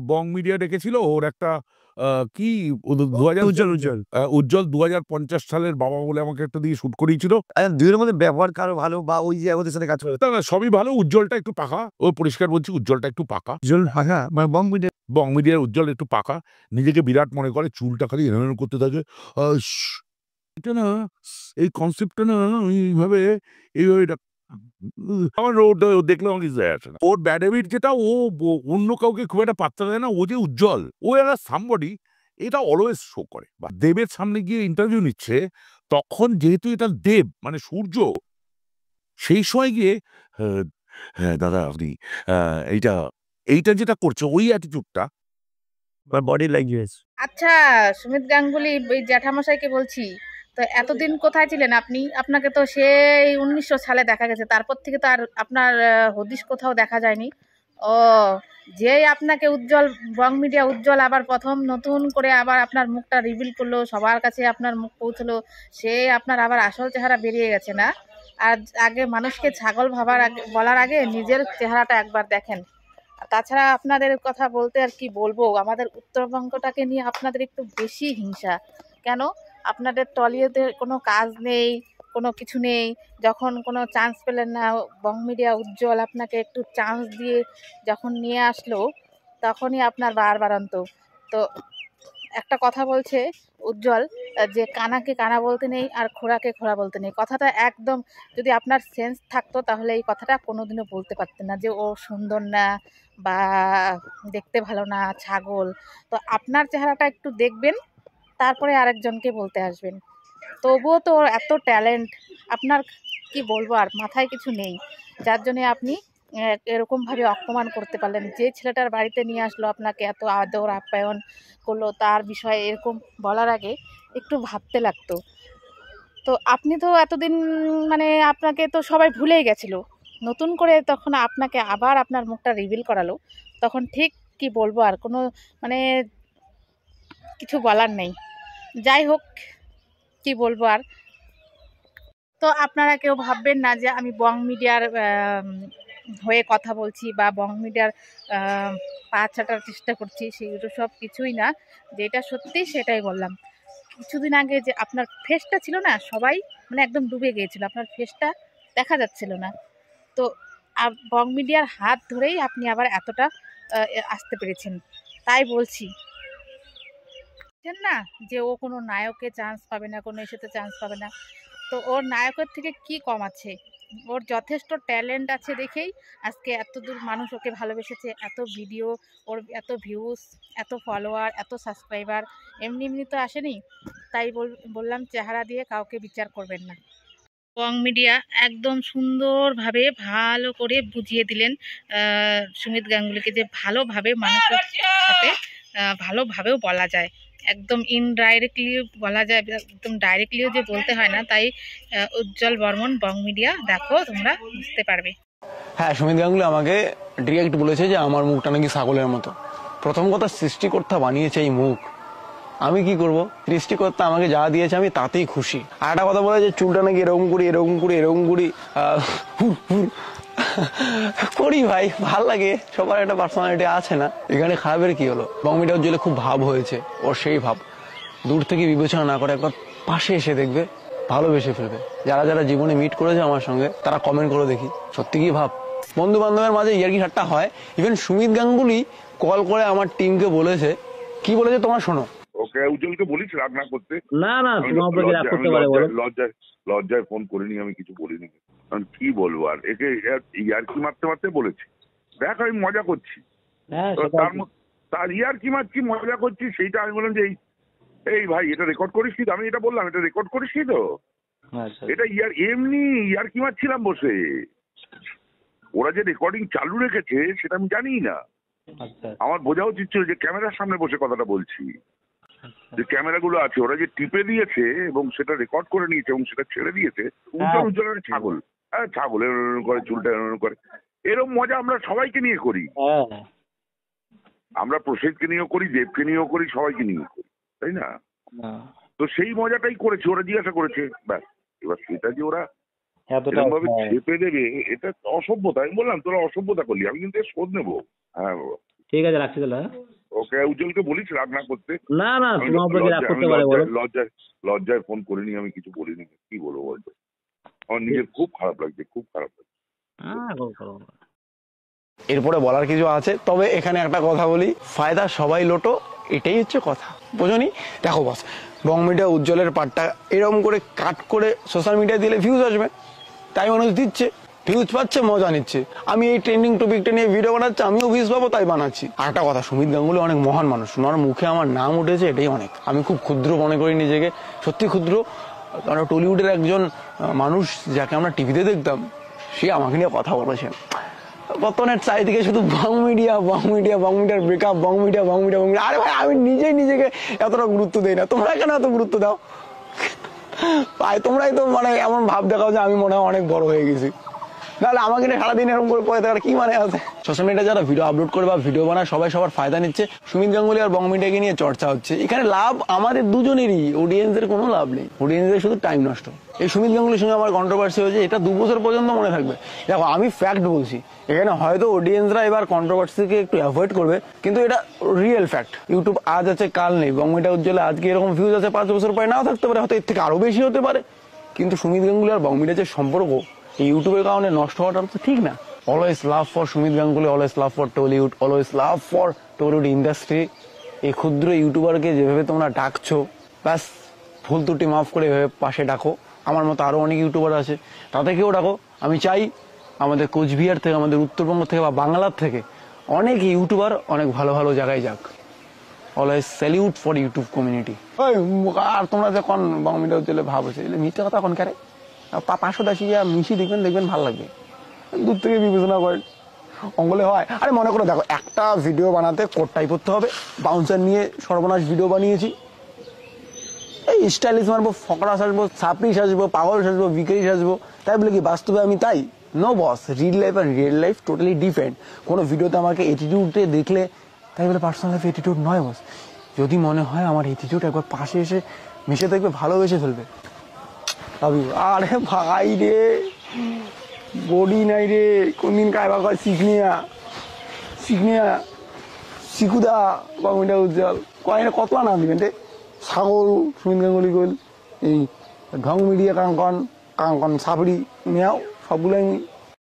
বং media ডেকেছিল ওর একটা কি উজ্জ্বল 2050 সালের বাবা বলে আমাকে একটা দিয়ে শুট করিয়েছিল। দুইয়ের মধ্যে ব্যবহার কারো ভালো বা ওই যে ওদের সাথে কাজ করে না সবই ভালো। উজ্জ্বলটা একটু পাকা, ও পরিষ্কার বলছি, উজ্জ্বলটা একটু পাকা। উজ্জ্বল ফাঁকা মানে বং মিডিয়ার উজ্জ্বল একটু পাকা, নিজেকে বিরাট মনে করে, চুলটা খালি এরকম করতে থাকে। এটা না, এই কনসেপ্টটা না আমি এইভাবে আমার দেখলে আমার কিছু যায় আসে না। ওর ব্যাড হ্যাবিট যেটা, ও অন্য কাউকে খুব একটা পাত্তা দেয় না। ও যে উজ্জ্বল, ও একটা সামবডি, এটা অলওয়েজ শো করে। বা দেবের সামনে গিয়ে ইন্টারভিউ নিচ্ছে, তখন যেহেতু এটা দেব মানে সূর্য, সেই সময় গিয়ে হ্যাঁ দাদা আপনি এইটা এইটা যেটা করছে, ওই অ্যাটিটিউডটা বডি ল্যাঙ্গুয়েজ। আচ্ছা সুমিত গাঙ্গুলি, ওই জ্যাঠামশাইকে বলছি, তো এতদিন কোথায় ছিলেন আপনি? আপনাকে তো সেই 1900 সালে দেখা গেছে, তারপর থেকে তো আর আপনার হদিশ কোথাও দেখা যায়নি। ও, যেই আপনাকে উজ্জ্বল, বং মিডিয়া উজ্জ্বল আবার প্রথম নতুন করে আবার আপনার মুখটা রিভিল করলো, সবার কাছে আপনার মুখ পৌঁছলো, সে আপনার আবার আসল চেহারা বেরিয়ে গেছে না? আর আগে মানুষকে ছাগল ভাবার আগে, বলার আগে নিজের চেহারাটা একবার দেখেন। তাছাড়া আপনাদের কথা বলতে আর কি বলবো, আমাদের উত্তরবঙ্গটাকে নিয়ে আপনাদের একটু বেশি হিংসা। কেন? আপনাদের টলিউডে কোনো কাজ নেই, কোনো কিছু নেই, যখন কোনো চান্স পেলেন না, বং মিডিয়া উজ্জ্বল আপনাকে একটু চান্স দিয়ে যখন নিয়ে আসলো, তখনই আপনার বাড়ন্ত। তো একটা কথা বলছে উজ্জ্বল, যে কানাকে কানা বলতে নেই আর খোড়াকে খোড়া বলতে নেই। কথাটা একদম, যদি আপনার সেন্স থাকতো তাহলে এই কথাটা কোনোদিনও বলতে পারতেন না, যে ও সুন্দর না বা দেখতে ভালো না, ছাগল। তো আপনার চেহারাটা একটু দেখবেন, তারপরে আরেকজনকে বলতে আসবেন। তবুও তো ওর এত ট্যালেন্ট, আপনার কি বলবো, আর মাথায় কিছু নেই, যার জন্যে আপনি এরকমভাবে অপমান করতে পারলেন। যে ছেলেটার বাড়িতে নিয়ে আসলো, আপনাকে এত আদর আপ্যায়ন করলো, তার বিষয়ে এরকম বলার আগে একটু ভাবতে লাগতো। তো আপনি তো এতদিন, মানে আপনাকে তো সবাই ভুলেই গেছিলো, নতুন করে তখন আপনাকে আবার আপনার মুখটা রিভিল করালো, তখন ঠিক কি বলবো, আর কোনো মানে কিছু বলার নেই। যাই হোক, কি বলবো আর। তো আপনারা কেউ ভাববেন না যে আমি বং মিডিয়ার হয়ে কথা বলছি বা বং মিডিয়ার পা চাটার চেষ্টা করছি, সেগুলো সব কিছুই না। যেটা সত্যি সেটাই বললাম। কিছুদিন আগে যে আপনার ফেসটা ছিল না, সবাই মানে একদম ডুবে গিয়েছিল, আপনার ফেসটা দেখা যাচ্ছিল না। তো বং মিডিয়ার হাত ধরেই আপনি আবার এতটা আসতে পেরেছেন, তাই বলছি না যে ও কোনো নায়কে চান্স পাবে না, কোনো এসেতে চান্স পাবে না। তো ওর নায়কের থেকে কি কম আছে? ওর যথেষ্ট ট্যালেন্ট আছে দেখেই আজকে এত দূর মানুষ ওকে ভালোবেসেছে, এত ভিডিও, ওর এত ভিউজ, এত ফলোয়ার, এত সাবস্ক্রাইবার, এমনি এমনি তো আসেনি। তাই বললাম, চেহারা দিয়ে কাউকে বিচার করবেন না। বং মিডিয়া একদম সুন্দরভাবে ভালো করে বুঝিয়ে দিলেন সুমিত গাঙ্গুলিকে, যে ভালোভাবে মানুষের সাথে ভালোভাবেও বলা যায়, একদম ইনডাইরেক্টলি বলা যায়, একদম ডাইরেক্টলিও যে বলতে হয় না। তাই উজ্জ্বল বর্মন, বং মিডিয়া দেখো, তোমরা বুঝতে পারবে। হ্যাঁ, সুমিত গাঙ্গুলি আমাকে ডিরেক্ট বলেছে যে আমার মুখটা নাকি ছাগলের মতো। প্রথম কথা, সৃষ্টিকর্তা বানিয়েছে এই মুখ, আমি কি করব? সৃষ্টিকর্তা আমাকে যা দিয়েছে আমি তাতেই খুশি। আর একটা কথা বলে যে চুলটা নাকি এরকম করি এরকম করি এরকম করি করি ভাই, ভাল লাগে, সবার একটা পার্সোনালিটি আছে না? এখানে খারাপের কি হলো? বং মিডিয়া উজ্জ্বলে খুব ভাব হয়েছে, ওর সেই ভাব দূর থেকে বিবেচনা না করে একবার পাশে এসে দেখবে, ভালোবেসে ফেলবে। যারা যারা জীবনে মিট করেছে আমার সঙ্গে, তারা কমেন্ট করে দেখি, সত্যি কি ভাব। বন্ধু বান্ধবের মাঝে ইয়ার্কি ঠাট্টা হয়। ইভেন সুমিত গাঙ্গুলি কল করে আমার টিমকে বলেছে, কি বলেছে তোমরা শোনো। ওকে উজ্জ্বলকে বলিস রাগ না করতে। না না, তোমার রাগ করতে পারে বলো। লজ্জায় ফোন করিনি, আমি কিছু বলিনি। কারণ কি বলবো, আর একে ইয়ার্কি মারতে মারতে বলেছি, দেখ আমি মজা করছি, তার ইয়ার্কি মারছি, মজা করছি, সেইটা আমি বললাম যে এই ভাই এটা রেকর্ড করিস নি? আমি এটা বললাম, এটা রেকর্ড করিস নি তো? এটা এমনি ইয়ার্কি মারছিলাম বসে। ওরা যে রেকর্ডিং চালু রেখেছে সেটা আমি জানি না। আমার বোঝা উচিত ছিল যে ক্যামেরার সামনে বসে কথাটা বলছি, যে ক্যামেরাগুলো আছে ওরা যে টিপে দিয়েছে এবং সেটা রেকর্ড করে নিয়েছে এবং সেটা ছেড়ে দিয়েছে। উজ্জ্বলের ছাগল, হ্যাঁ ছাগল এরকম করে, চুলটা এরকম করে, এরকম মজা আমরা সবাইকে নিয়ে করি। আমরা প্রসেদকে নিয়েও করি, দেবকে নিয়েও করি, সবাইকে নিয়ে করি, তাই না? তো সেই মজাটাই করেছে, ওরা জিজ্ঞাসা করেছে, ব্যাস। এবার সেটা যে ওরা এরকম ভাবে চেপে দেবে, এটা অসভ্যতা। আমি বললাম তোরা অসভ্যতা করলি, আমি কিন্তু শোধ নেবো। হ্যাঁ বাবা, ঠিক আছে, রাখছি তাহলে। উজ্জ্বলকে বলিস রাগ না করতে। না না আমি তোমার উপর কি রাগ করতে পারে বলো? লজ্জায় ফোন করিনি, আমি কিছু বলিনি, কি বলবো বলতো। আমার নিজের খুব খারাপ লাগছে, খুব খারাপ লাগছে। এরপরে বলার কিছু আছে, তবে এখানে একটা কথা বলি, ফায়দা সবাই লোটো, এটাই হচ্ছে কথা, বোঝনি? দেখো বস, বং মিডিয়া উজ্জ্বলের পার্টটা এরকম করে কাট করে সোশ্যাল মিডিয়ায় দিলে ভিউজ আসবে, তাই মানুষ দিচ্ছে, ভিউজ পাচ্ছে, মজা নিচ্ছে। আমি এই ট্রেন্ডিং টপিকটা নিয়ে ভিডিও বানাচ্ছি, আমিও ভিউজ পাবো, তাই বানাচ্ছি। আর একটা কথা, সুমিত গাঙ্গুলি অনেক মহান মানুষ, ওনার মুখে আমার নাম উঠেছে, এটাই অনেক। আমি খুব ক্ষুদ্র মনে করি নিজেকে, সত্যি ক্ষুদ্র, কারণ টলিউডের একজন মানুষ যাকে আমরা টিভিতে দেখতাম, সে আমাকে নিয়ে কথা বলেছে। বর্তমানে চারিদিকে শুধু বং মিডিয়া, বং মিডিয়া, বং মিডিয়ার ব্রেকআপ, বং মিডিয়া, বং মিডিয়া, বং মিডিয়া। আরে ভাই, আমি নিজেই নিজেকে এতটা গুরুত্ব দেই না, তোমরা কেন এত গুরুত্ব দাও ভাই? তোমরাই তো মানে এমন ভাব দেখাও যে আমি মনে হয় অনেক বড় হয়ে গেছি, নাহলে আমাকে নিয়ে সারাদিন এরকম করে পড়ে থাকার কি মানে আছে? সোশ্যাল মিডিয়া যারা ভিডিও আপলোড করে বা ভিডিও বানায়, সবাই সবার ফায়দা নিচ্ছে। সুমিত গাঙ্গুলি আর বং মিডিয়াকে নিয়ে চর্চা হচ্ছে, এখানে লাভ আমাদের দুজনেরই, অডিয়েন্সের কোনো লাভ নেই, অডিয়েন্সের শুধু টাইম নষ্ট। এই সুমিত গাঙ্গুলির সঙ্গে আমার কন্ট্রোভার্সি হয়েছে, এটা 2 বছর পর্যন্ত মনে থাকবে। দেখো, আমি ফ্যাক্ট বলছি, এখানে হয়তো অডিয়েন্সরা এবার কন্ট্রোভার্সিকে একটু অ্যাভয়েড করবে, কিন্তু এটা রিয়েল ফ্যাক্ট। ইউটিউব আজ আছে কাল নেই, বং মিডিয়া উজ্জ্বলে আজকে এরকম ভিউজ আছে, 5 বছর পরে নাও থাকতে পারে, হয়তো এর থেকে আরো বেশি হতে পারে। কিন্তু সুমিত গাঙ্গুলি আর বং মিডিয়ার যে সম্পর্ক, এই ইউটিউবের কারণে নষ্ট হওয়াটা তো ঠিক না। Always love for Sumit Ganguly, always love for Tollywood, always love for Tollywood industry. এই ক্ষুদ্র ইউটিউবারকে যেভাবে তোমরা ডাকছো, ব্যাস ভুল ত্রুটি মাফ করে এভাবে পাশে ডাকো। আমার মতো আরো অনেক ইউটিউবার আছে, তাদেরকেও ডাকো। আমি চাই আমাদের কোচবিহার থেকে, আমাদের উত্তরবঙ্গ থেকে বা বাংলার থেকে অনেক ইউটিউবার অনেক ভালো ভালো জায়গায় যাক। Always salute for YouTube community. আর তোমরা যে কোন বং মিডিয়া উজ্জ্বলে ভাব হচ্ছে, মিথ্যে কথা কোন কারে? 510 মিশি দেখবেন ভালো লাগবে, দূর থেকে বিবেচনা করেন, অঙ্গলে হয়। আরে মনে করে দেখো, একটা ভিডিও বানাতে কোটটাই করতে হবে, বাউন্সার নিয়ে সর্বনাশ ভিডিও বানিয়েছি, এই স্টাইলিশ মারবো, ফকরা সাজবো, ছাপড়ি সাজবো, পাগল সাজবো, বিক্রি সাজবো, তাই বলে কি বাস্তবে আমি তাই? নো বস, রিয়েল লাইফ আর রিয়েল লাইফ টোটালি ডিফারেন্ট। কোনো ভিডিওতে আমাকে অ্যাটিটিউডে দেখলে তাই বলে পার্সোনাল লাইফ অ্যাটিটিউড নয় বস। যদি মনে হয় আমার অ্যাটিটিউড, একবার পাশে এসে মিশে দেখবে, ভালোবেসে ফেলবে। আরে ভাই রে, বডি নাই রে, কোনদিন কায়বা কয় শিখনিয়া শিকুদা বং মিডিয়া উজ্জ্বল কয় কতলা নাম দিবেন রে? ছাগল সুমিত গাঙ্গুলি গোল, এই ঢং মিডিয়া কাঙ্কন সাবড়ি নেও, সবগুলো আমি